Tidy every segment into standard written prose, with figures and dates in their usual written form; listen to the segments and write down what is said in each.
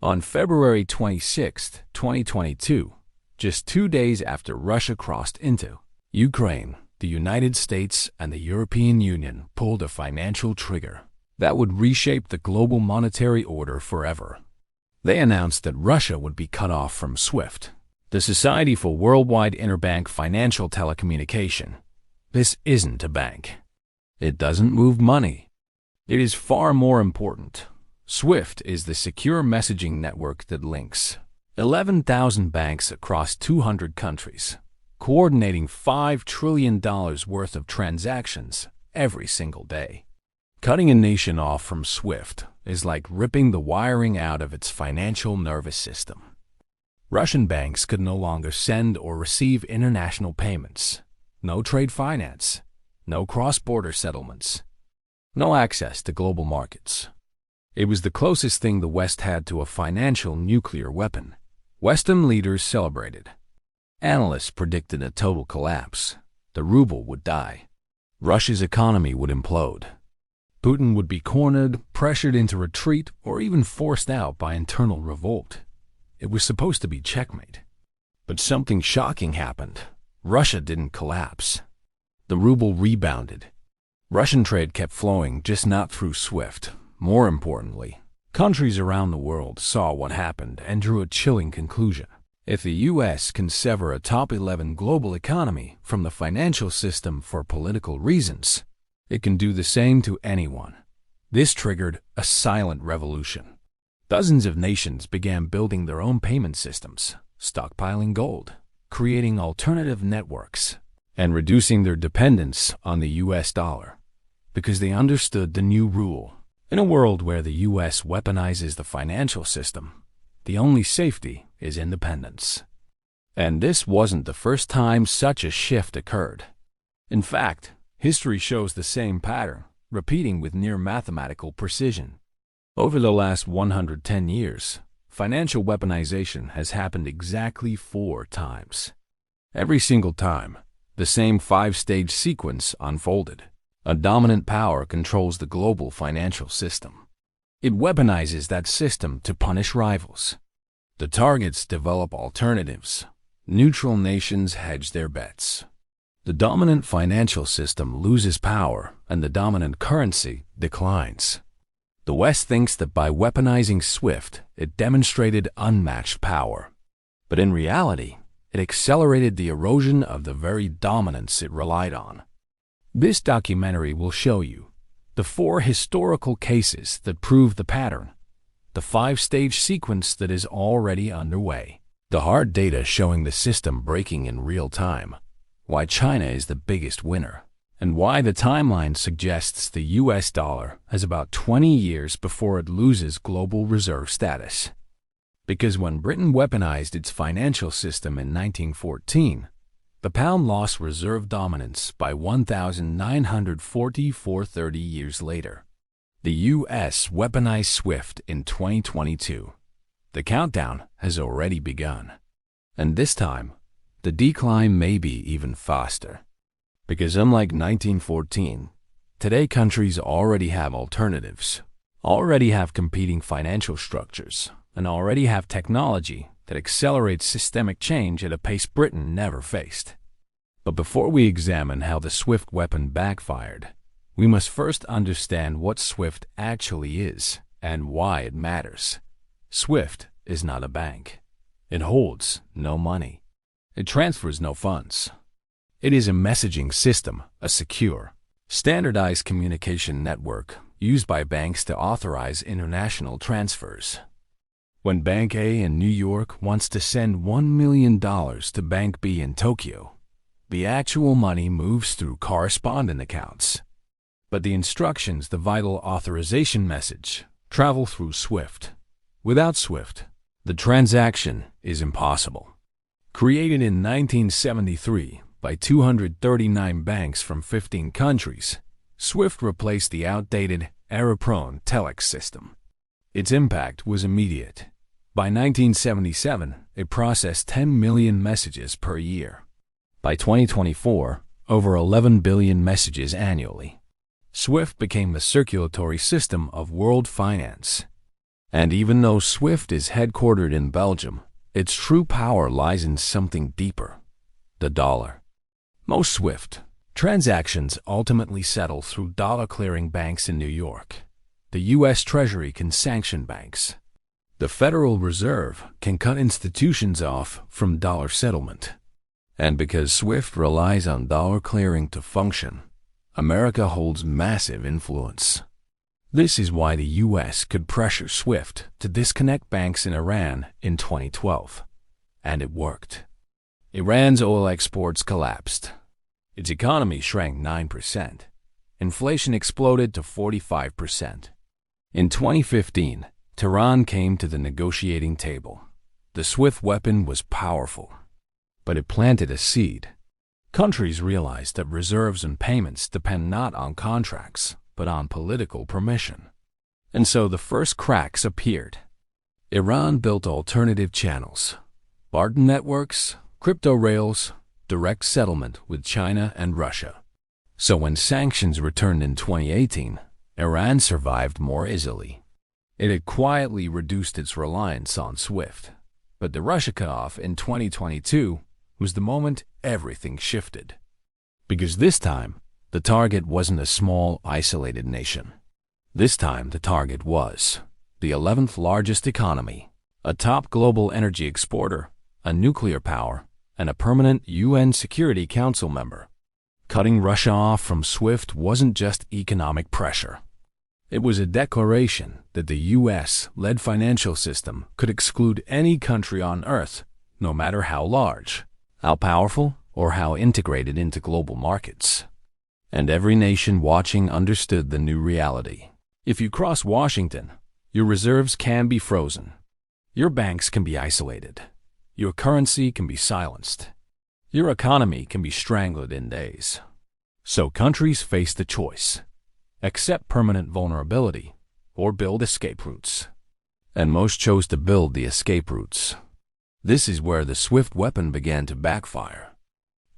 On February 26, 2022, just 2 days after Russia crossed into Ukraine, the United States and the European Union pulled a financial trigger that would reshape the global monetary order forever. They announced that Russia would be cut off from SWIFT, the Society for Worldwide Interbank Financial Telecommunication. This isn't a bank. It doesn't move money. It is far more important. SWIFT is the secure messaging network that links 11,000 banks across 200 countries, coordinating $5 trillion worth of transactions every single day. Cutting a nation off from SWIFT is like ripping the wiring out of its financial nervous system. Russian banks could no longer send or receive international payments, no trade finance, no cross-border settlements, no access to global markets. It was the closest thing the West had to a financial nuclear weapon. Western leaders celebrated. Analysts predicted a total collapse. The ruble would die. Russia's economy would implode. Putin would be cornered, pressured into retreat, or even forced out by internal revolt. It was supposed to be checkmate. But something shocking happened. Russia didn't collapse. The ruble rebounded. Russian trade kept flowing, just not through SWIFT. More importantly, countries around the world saw what happened and drew a chilling conclusion. If the U.S. can sever a top 11 global economy from the financial system for political reasons, it can do the same to anyone. This triggered a silent revolution. Dozens of nations began building their own payment systems, stockpiling gold, creating alternative networks, and reducing their dependence on the U.S. dollar, because they understood the new rule. In a world where the U.S. weaponizes the financial system, the only safety is independence. And this wasn't the first time such a shift occurred. In fact, history shows the same pattern, repeating with near mathematical precision. Over the last 110 years, financial weaponization has happened exactly 4 times. Every single time, the same 5-stage sequence unfolded. A dominant power controls the global financial system. It weaponizes that system to punish rivals. The targets develop alternatives. Neutral nations hedge their bets. The dominant financial system loses power and the dominant currency declines. The West thinks that by weaponizing SWIFT, it demonstrated unmatched power. But in reality, it accelerated the erosion of the very dominance it relied on. This documentary will show you the 4 historical cases that prove the pattern, the 5-stage sequence that is already underway, the hard data showing the system breaking in real time, why China is the biggest winner, and why the timeline suggests the US dollar has about 20 years before it loses global reserve status. Because when Britain weaponized its financial system in 1914, the pound lost reserve dominance by 1,944 30 years later. The U.S. weaponized SWIFT in 2022. The countdown has already begun. And this time, the decline may be even faster. Because unlike 1914, today countries already have alternatives, already have competing financial structures, and already have technology that accelerates systemic change at a pace Britain never faced. But before we examine how the SWIFT weapon backfired, we must first understand what SWIFT actually is and why it matters. SWIFT is not a bank. It holds no money. It transfers no funds. It is a messaging system, a secure, standardized communication network used by banks to authorize international transfers. When Bank A in New York wants to send $1 million to Bank B in Tokyo, the actual money moves through correspondent accounts. But the instructions, the vital authorization message, travel through SWIFT. Without SWIFT, the transaction is impossible. Created in 1973 by 239 banks from 15 countries, SWIFT replaced the outdated, error-prone telex system. Its impact was immediate. By 1977, it processed 10 million messages per year. By 2024, over 11 billion messages annually. SWIFT became the circulatory system of world finance. And even though SWIFT is headquartered in Belgium, its true power lies in something deeper: the dollar. Most SWIFT transactions ultimately settle through dollar clearing banks in New York. The U.S. Treasury can sanction banks. The Federal Reserve can cut institutions off from dollar settlement. And because SWIFT relies on dollar clearing to function, America holds massive influence. This is why the U.S. could pressure SWIFT to disconnect banks in Iran in 2012. And it worked. Iran's oil exports collapsed. Its economy shrank 9%. Inflation exploded to 45%. In 2015, Tehran came to the negotiating table. The SWIFT weapon was powerful, but it planted a seed. Countries realized that reserves and payments depend not on contracts, but on political permission. And so the first cracks appeared. Iran built alternative channels: barter networks, crypto rails, direct settlement with China and Russia. So when sanctions returned in 2018, Iran survived more easily. It had quietly reduced its reliance on SWIFT. But the Russia cutoff in 2022 was the moment everything shifted. Because this time, the target wasn't a small, isolated nation. This time, the target was the 11th largest economy, a top global energy exporter, a nuclear power, and a permanent UN Security Council member. Cutting Russia off from SWIFT wasn't just economic pressure. It was a declaration that the U.S.-led financial system could exclude any country on Earth, no matter how large, how powerful, or how integrated into global markets. And every nation watching understood the new reality. If you cross Washington, your reserves can be frozen. Your banks can be isolated. Your currency can be silenced. Your economy can be strangled in days. So countries faced a choice: accept permanent vulnerability or build escape routes. And most chose to build the escape routes. This is where the SWIFT weapon began to backfire.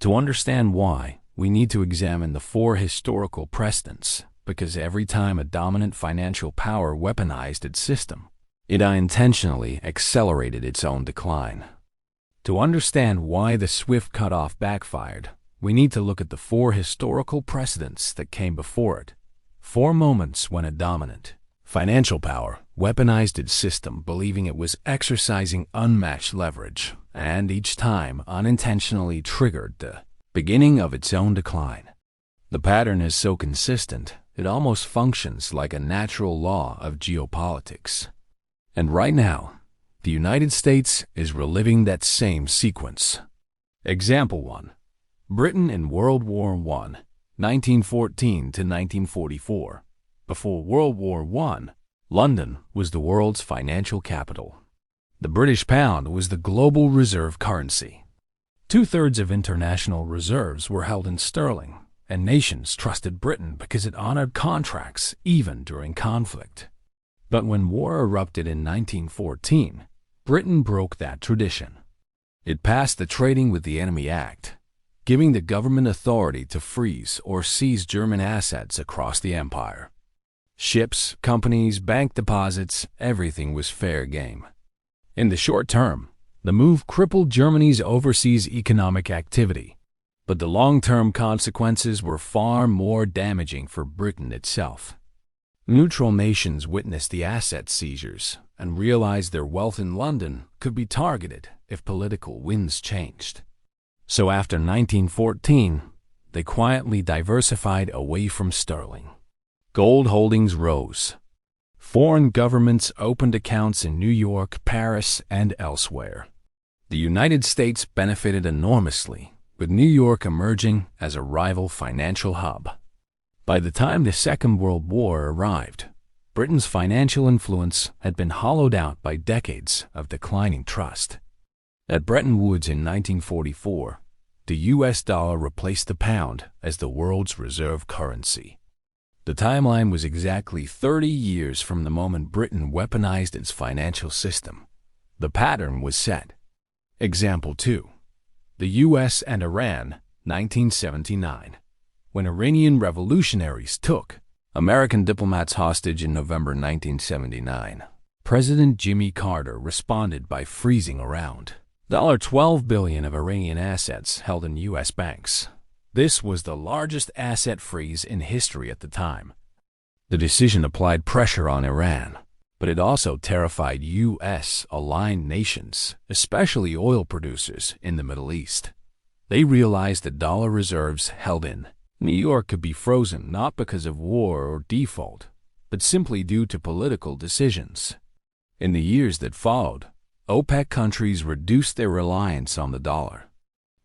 To understand why, we need to examine the 4 historical precedents, because every time a dominant financial power weaponized its system, it unintentionally accelerated its own decline. To understand why the SWIFT cutoff backfired, we need to look at the 4 historical precedents that came before it. 4 moments when a dominant financial power weaponized its system, believing it was exercising unmatched leverage, and each time unintentionally triggered the beginning of its own decline. The pattern is so consistent, it almost functions like a natural law of geopolitics. And right now, the United States is reliving that same sequence. Example 1. Britain in World War I, 1914 to 1944. Before World War I, London was the world's financial capital. The British pound was the global reserve currency. 2/3 of international reserves were held in sterling, and nations trusted Britain because it honored contracts even during conflict. But when war erupted in 1914, Britain broke that tradition. It passed the Trading with the Enemy Act, giving the government authority to freeze or seize German assets across the empire. Ships, companies, bank deposits, everything was fair game. In the short term, the move crippled Germany's overseas economic activity, but the long-term consequences were far more damaging for Britain itself. Neutral nations witnessed the asset seizures and realized their wealth in London could be targeted if political winds changed. So after 1914, they quietly diversified away from sterling. Gold holdings rose. Foreign governments opened accounts in New York, Paris, and elsewhere. The United States benefited enormously, with New York emerging as a rival financial hub. By the time the Second World War arrived, Britain's financial influence had been hollowed out by decades of declining trust. At Bretton Woods in 1944, the U.S. dollar replaced the pound as the world's reserve currency. The timeline was exactly 30 years from the moment Britain weaponized its financial system. The pattern was set. Example 2. The U.S. and Iran, 1979. When Iranian revolutionaries took American diplomats hostage in November 1979, President Jimmy Carter responded by freezing around $12 billion of Iranian assets held in U.S. banks. This was the largest asset freeze in history at the time. The decision applied pressure on Iran, but it also terrified U.S.-aligned nations, especially oil producers in the Middle East. They realized that dollar reserves held in New York could be frozen not because of war or default, but simply due to political decisions. In the years that followed, OPEC countries reduced their reliance on the dollar.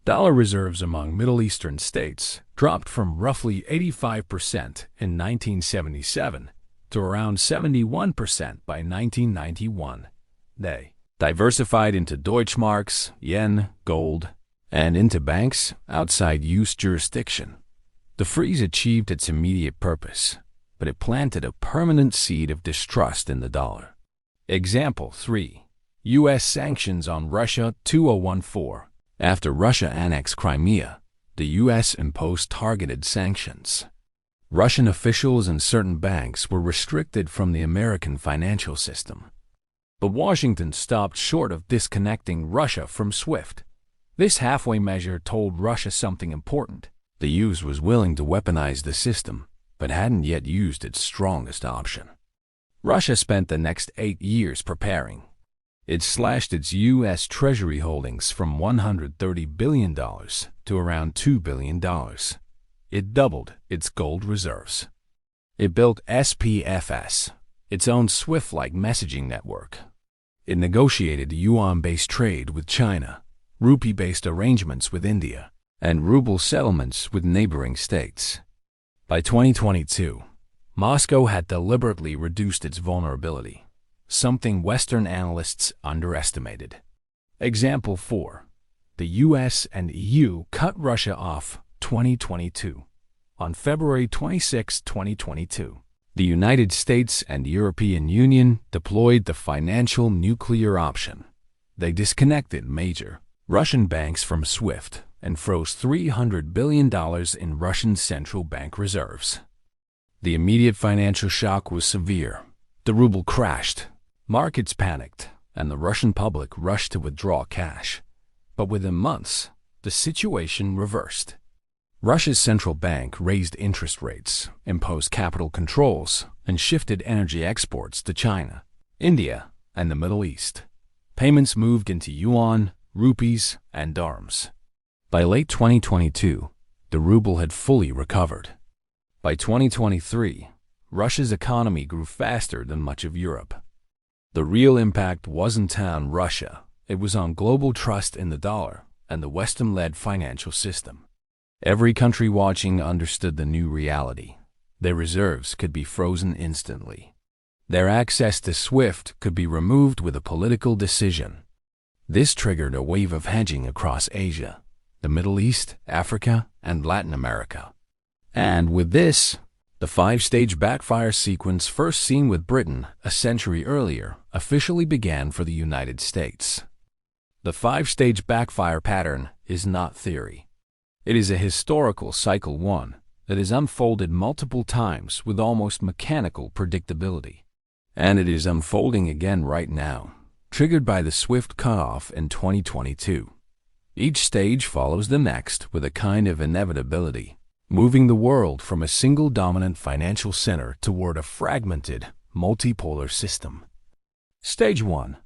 Dollar reserves among Middle Eastern states dropped from roughly 85% in 1977 to around 71% by 1991. They diversified into Deutschmarks, yen, gold, and into banks outside U.S. jurisdiction. The freeze achieved its immediate purpose, but it planted a permanent seed of distrust in the dollar. Example 3. U.S. sanctions on Russia 2014. After Russia annexed Crimea, the U.S. imposed targeted sanctions. Russian officials and certain banks were restricted from the American financial system. But Washington stopped short of disconnecting Russia from SWIFT. This halfway measure told Russia something important. The U.S. was willing to weaponize the system, but hadn't yet used its strongest option. Russia spent the next 8 years preparing. It slashed its U.S. Treasury holdings from $130 billion to around $2 billion. It doubled its gold reserves. It built SPFS, its own SWIFT-like messaging network. It negotiated yuan-based trade with China, rupee-based arrangements with India, and ruble settlements with neighboring states. By 2022, Moscow had deliberately reduced its vulnerability, something Western analysts underestimated. Example 4. The U.S. and EU cut Russia off 2022. On February 26, 2022, the United States and European Union deployed the financial nuclear option. They disconnected major Russian banks from SWIFT and froze $300 billion in Russian central bank reserves. The immediate financial shock was severe. The ruble crashed. Markets panicked, and the Russian public rushed to withdraw cash. But within months, the situation reversed. Russia's central bank raised interest rates, imposed capital controls, and shifted energy exports to China, India, and the Middle East. Payments moved into yuan, rupees, and dirhams. By late 2022, the ruble had fully recovered. By 2023, Russia's economy grew faster than much of Europe. The real impact wasn't on Russia, it was on global trust in the dollar and the Western-led financial system. Every country watching understood the new reality. Their reserves could be frozen instantly. Their access to SWIFT could be removed with a political decision. This triggered a wave of hedging across Asia, the Middle East, Africa, and Latin America. And with this, the 5-stage backfire sequence first seen with Britain a century earlier officially began for the United States. The 5-stage backfire pattern is not theory. It is a historical cycle one that is unfolded multiple times with almost mechanical predictability. And it is unfolding again right now, triggered by the SWIFT cutoff in 2022. Each stage follows the next with a kind of inevitability, moving the world from a single dominant financial center toward a fragmented, multipolar system. Stage 1.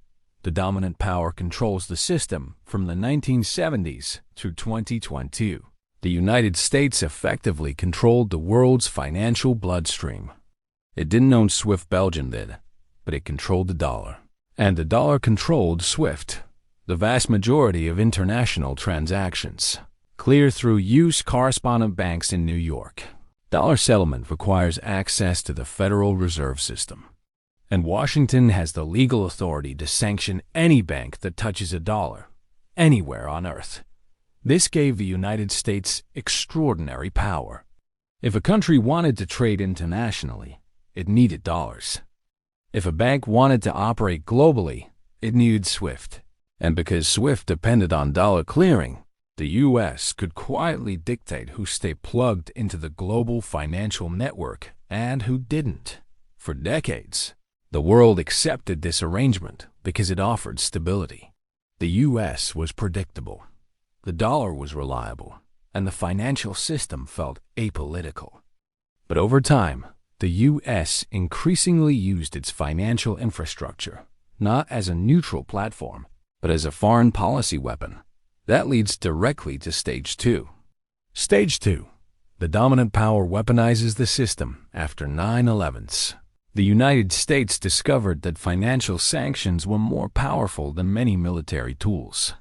The dominant power controls the system from the 1970s through 2022. The United States effectively controlled the world's financial bloodstream. It didn't own SWIFT, Belgium did, but it controlled the dollar. And the dollar controlled SWIFT, the vast majority of international transactions. Clear through U.S. correspondent banks in New York. Dollar settlement requires access to the Federal Reserve System. And Washington has the legal authority to sanction any bank that touches a dollar, anywhere on Earth. This gave the United States extraordinary power. If a country wanted to trade internationally, it needed dollars. If a bank wanted to operate globally, it needed SWIFT. And because SWIFT depended on dollar clearing, the U.S. could quietly dictate who stayed plugged into the global financial network and who didn't. For decades, The world accepted this arrangement because it offered stability. The U.S. was predictable, the dollar was reliable, and the financial system felt apolitical. But over time, the U.S. increasingly used its financial infrastructure not as a neutral platform, but as a foreign policy weapon. That leads directly to Stage 2. Stage 2. The dominant power weaponizes the system after 9/11s. The United States discovered that financial sanctions were more powerful than many military tools.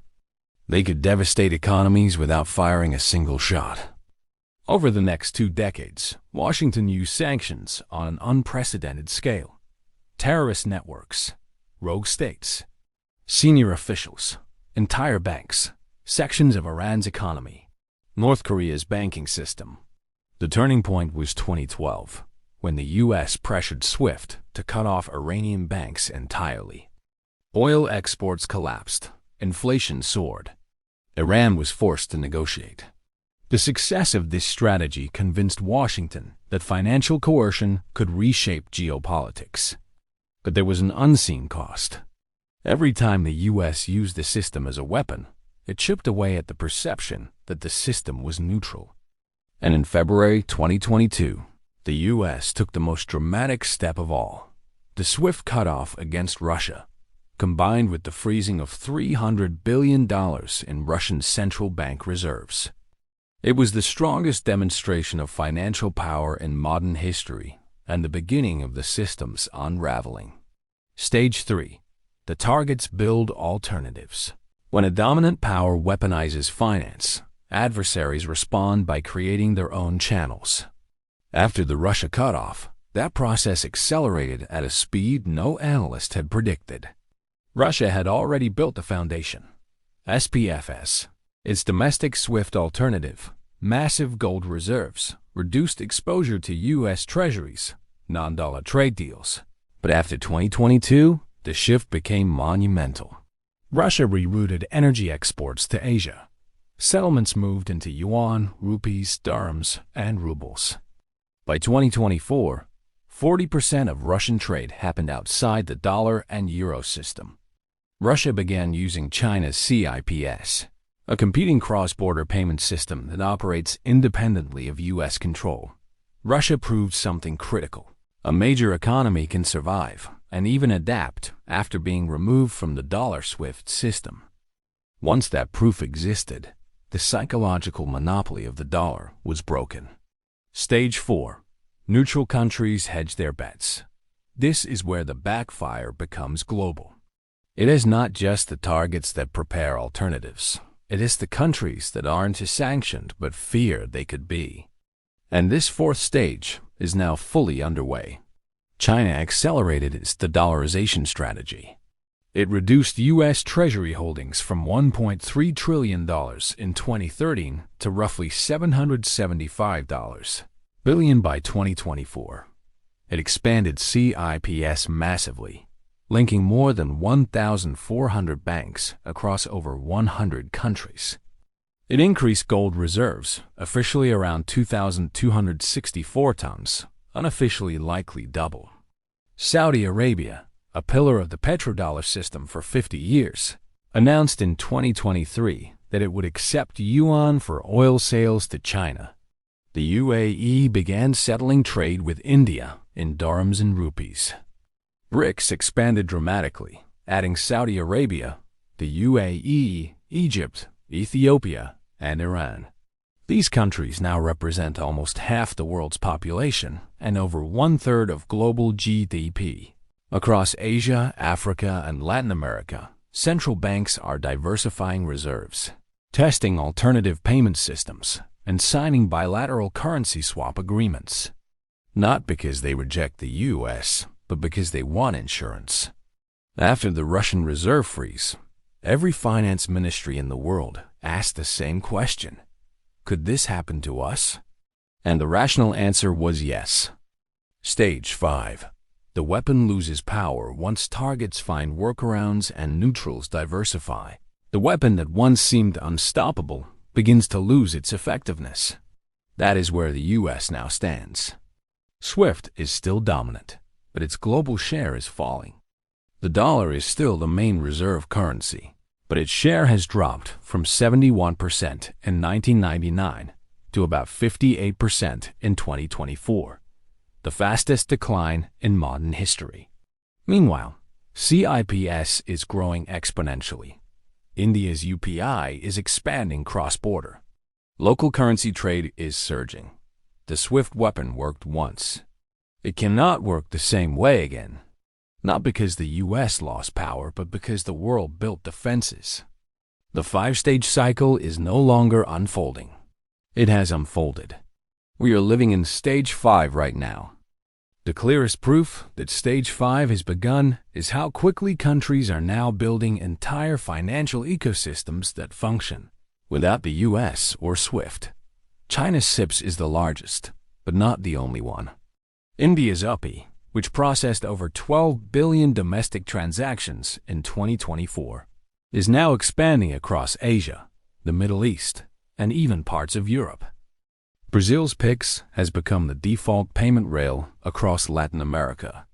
They could devastate economies without firing a single shot. Over the next 2 decades, Washington used sanctions on an unprecedented scale. Terrorist networks, rogue states, senior officials, entire banks, sections of Iran's economy, North Korea's banking system. The turning point was 2012, when the U.S. pressured SWIFT to cut off Iranian banks entirely. Oil exports collapsed, inflation soared. Iran was forced to negotiate. The success of this strategy convinced Washington that financial coercion could reshape geopolitics. But there was an unseen cost. Every time the U.S. used the system as a weapon, it chipped away at the perception that the system was neutral. And in February 2022, the U.S. took the most dramatic step of all. The SWIFT cutoff against Russia, combined with the freezing of $300 billion in Russian central bank reserves. It was the strongest demonstration of financial power in modern history and the beginning of the system's unraveling. Stage 3. The targets build alternatives. When a dominant power weaponizes finance, adversaries respond by creating their own channels. After the Russia cutoff, that process accelerated at a speed no analyst had predicted. Russia had already built the foundation. SPFS, its domestic SWIFT alternative, massive gold reserves, reduced exposure to U.S. treasuries, non-dollar trade deals. But after 2022, the shift became monumental. Russia rerouted energy exports to Asia. Settlements moved into yuan, rupees, dirhams, and rubles. By 2024, 40% of Russian trade happened outside the dollar and euro system. Russia began using China's CIPS, a competing cross-border payment system that operates independently of U.S. control. Russia proved something critical. A major economy can survive and even adapt after being removed from the dollar SWIFT system. Once that proof existed, the psychological monopoly of the dollar was broken. Stage 4. Neutral countries hedge their bets. This is where the backfire becomes global. It is not just the targets that prepare alternatives. It is the countries that aren't sanctioned but fear they could be. And this 4th stage is now fully underway. China accelerated its de-dollarization strategy. It reduced U.S. Treasury holdings from $1.3 trillion in 2013 to roughly $775 billion by 2024. It expanded CIPS massively, linking more than 1,400 banks across over 100 countries. It increased gold reserves, officially around 2,264 tons, unofficially likely double. Saudi Arabia, a pillar of the petrodollar system for 50 years, announced in 2023 that it would accept yuan for oil sales to China. The UAE began settling trade with India in dirhams and rupees. BRICS expanded dramatically, adding Saudi Arabia, the UAE, Egypt, Ethiopia, and Iran. These countries now represent almost half the world's population and over 1/3 of global GDP. Across Asia, Africa, and Latin America, central banks are diversifying reserves, testing alternative payment systems, and signing bilateral currency swap agreements. Not because they reject the U.S., but because they want insurance. After the Russian reserve freeze, every finance ministry in the world asked the same question. Could this happen to us? And the rational answer was yes. Stage 5. The weapon loses power once targets find workarounds and neutrals diversify. The weapon that once seemed unstoppable begins to lose its effectiveness. That is where the U.S. now stands. SWIFT is still dominant. but its global share is falling. The dollar is still the main reserve currency, but its share has dropped from 71% in 1999 to about 58% in 2024, the fastest decline in modern history. Meanwhile, CIPS is growing exponentially. India's UPI is expanding cross-border. Local currency trade is surging. The SWIFT weapon worked once. It cannot work the same way again. Not because the US lost power, but because the world built defenses. The five-stage cycle is no longer unfolding. It has unfolded. We are living in stage 5 right now. The clearest proof that stage 5 has begun is how quickly countries are now building entire financial ecosystems that function without the US or SWIFT. China's CIPS is the largest, but not the only one. India's UPI, which processed over 12 billion domestic transactions in 2024, is now expanding across Asia, the Middle East, and even parts of Europe. Brazil's PIX has become the default payment rail across Latin America.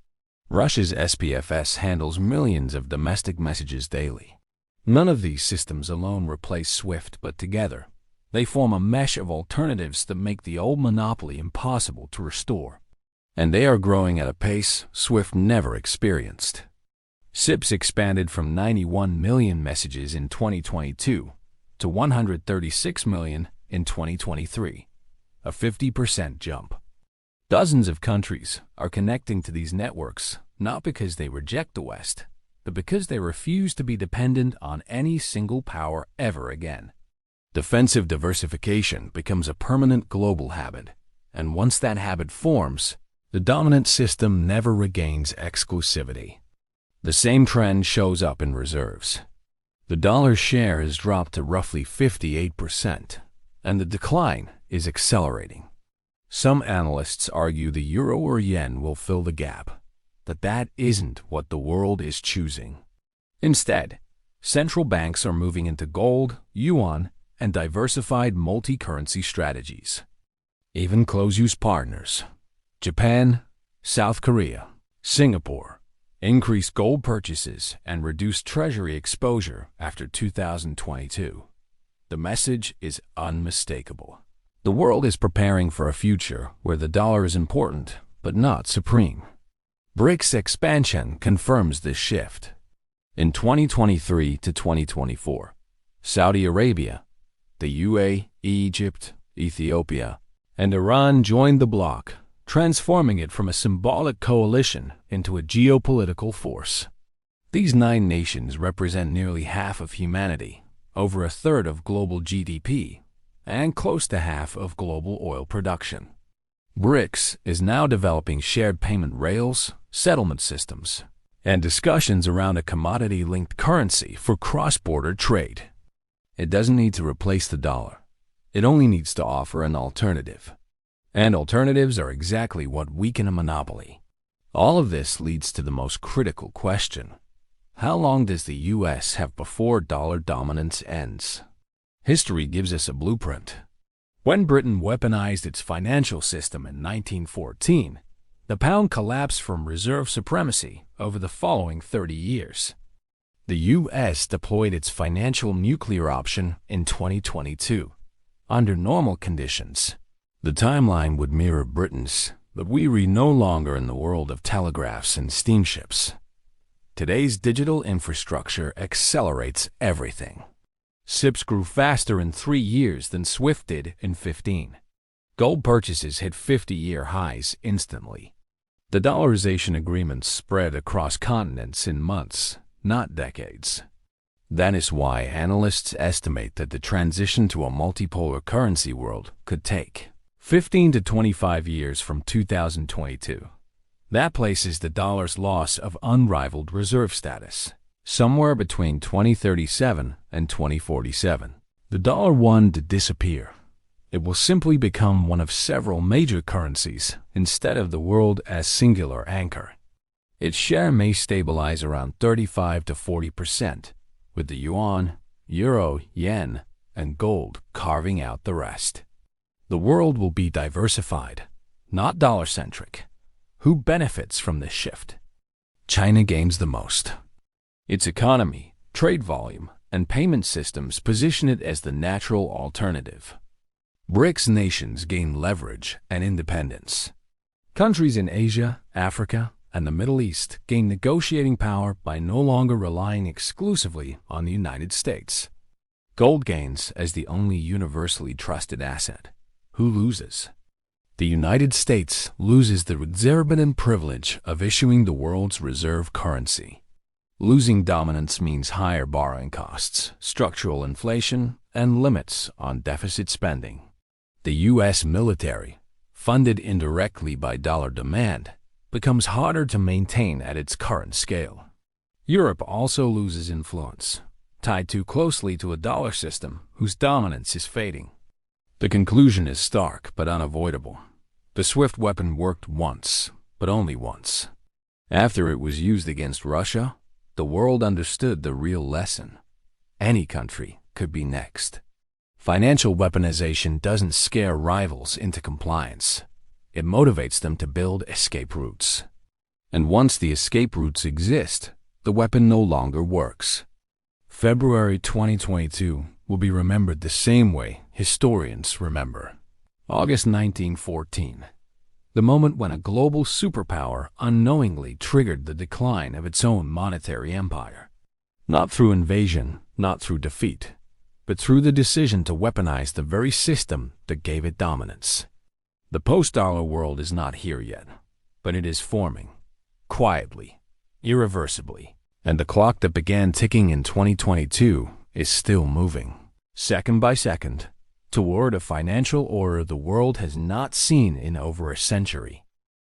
Russia's SPFS handles millions of domestic messages daily. None of these systems alone replace SWIFT, but together, they form a mesh of alternatives that make the old monopoly impossible to restore. And they are growing at a pace SWIFT never experienced. CIPS expanded from 91 million messages in 2022 to 136 million in 2023, a 50% jump. Dozens of countries are connecting to these networks not because they reject the West, but because they refuse to be dependent on any single power ever again. Defensive diversification becomes a permanent global habit, and once that habit forms, the dominant system never regains exclusivity. The same trend shows up in reserves. The dollar's share has dropped to roughly 58%, and the decline is accelerating. Some analysts argue the euro or yen will fill the gap, but that isn't what the world is choosing. Instead, central banks are moving into gold, yuan, and diversified multi-currency strategies. Even close-use partners, Japan, South Korea, Singapore, increased gold purchases and reduced treasury exposure after 2022. The message is unmistakable. The world is preparing for a future where the dollar is important, but not supreme. BRICS expansion confirms this shift. In 2023 to 2024, Saudi Arabia, the UAE, Egypt, Ethiopia, and Iran joined the bloc, transforming it from a symbolic coalition into a geopolitical force. These 9 nations represent nearly half of humanity, over a third of global GDP, and close to half of global oil production. BRICS is now developing shared payment rails, settlement systems, and discussions around a commodity-linked currency for cross-border trade. It doesn't need to replace the dollar. It only needs to offer an alternative. And alternatives are exactly what weaken a monopoly. All of this leads to the most critical question. How long does the US have before dollar dominance ends? History gives us a blueprint. When Britain weaponized its financial system in 1914, the pound collapsed from reserve supremacy over the following 30 years. The US deployed its financial nuclear option in 2022. Under normal conditions, the timeline would mirror Britain's, but we are no longer in the world of telegraphs and steamships. Today's digital infrastructure accelerates everything. CIPS grew faster in 3 years than SWIFT did in 15. Gold purchases hit 50-year highs instantly. The dollarization agreements spread across continents in months, not decades. That is why analysts estimate that the transition to a multipolar currency world could take 15 to 25 years from 2022. That places the dollar's loss of unrivaled reserve status somewhere between 2037 and 2047. The dollar won to disappear. It will simply become one of several major currencies instead of the world as singular anchor. Its share may stabilize around 35 to 40%, with the yuan, euro, yen, and gold carving out the rest. The world will be diversified, not dollar-centric. Who benefits from this shift? China gains the most. Its economy, trade volume, and payment systems position it as the natural alternative. BRICS nations gain leverage and independence. Countries in Asia, Africa, and the Middle East gain negotiating power by no longer relying exclusively on the United States. Gold gains as the only universally trusted asset. Who loses? The United States loses the exorbitant privilege of issuing the world's reserve currency. Losing dominance means higher borrowing costs, structural inflation, and limits on deficit spending. The U.S. military, funded indirectly by dollar demand, becomes harder to maintain at its current scale. Europe also loses influence, tied too closely to a dollar system whose dominance is fading. The conclusion is stark but unavoidable. The SWIFT weapon worked once, but only once. After it was used against Russia, the world understood the real lesson. Any country could be next. Financial weaponization doesn't scare rivals into compliance. It motivates them to build escape routes. And once the escape routes exist, the weapon no longer works. February 2022 will be remembered the same way historians remember. August 1914, the moment when a global superpower unknowingly triggered the decline of its own monetary empire. Not through invasion, not through defeat, but through the decision to weaponize the very system that gave it dominance. The post-dollar world is not here yet, but it is forming, quietly, irreversibly. And the clock that began ticking in 2022 is still moving, second by second, toward a financial order the world has not seen in over a century.